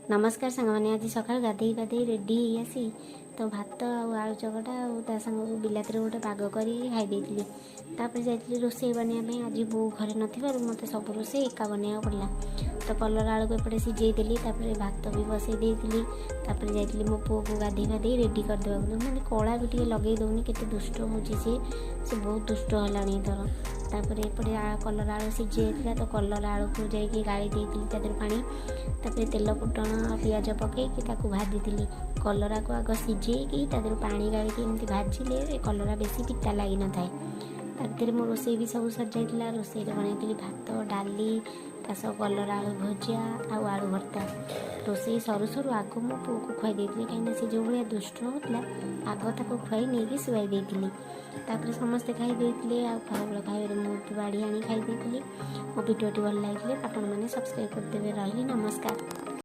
नमस्कार सांग मैंने आज सका गाधे गाधे रेडी आसी तो भात आलू चकटा और सांग बिलाती गोटे पाग कर खाई जाइए रोसे बनवाई आज बो घरे न मत सब रोसे एका बनवा पड़ा तो कलर आलू को एपटे सिझेदेली भात भी बसई जाइए मो पुओ को गाधे गाधे रेडी करदे मैंने कला भी टे लगे दौनी के दुष्ट हो सी बहुत दुष्ट है थर तापर एपटे कलर आलू सिझे तो कलर आलू को जाकि गाड़ी देती पानी तापर तेल फुटण पियाज पकईकि भाजी कलरा को आग सिझेकी पानी गाड़ी एमती भाजिले कलरा बेसी पिता लगी न था मो रोसे भी सब सर जाइला रोसे बनई भात डाली तास कलर आलू भजा आउ आलू भर्ता रोसे सरू सरू आग मो पुओ को खुआई देती कहीं से जो भाया दुष्ट होता आग ताको खुआई नहीं शुआई देती तापर समस्ते खाई देते फल खाइबे मुझे बाड़ी आनी खाई देती मो भिडियोटी भल लगे आपण मैंने सब्सक्राइब करदेवे। रही नमस्कार।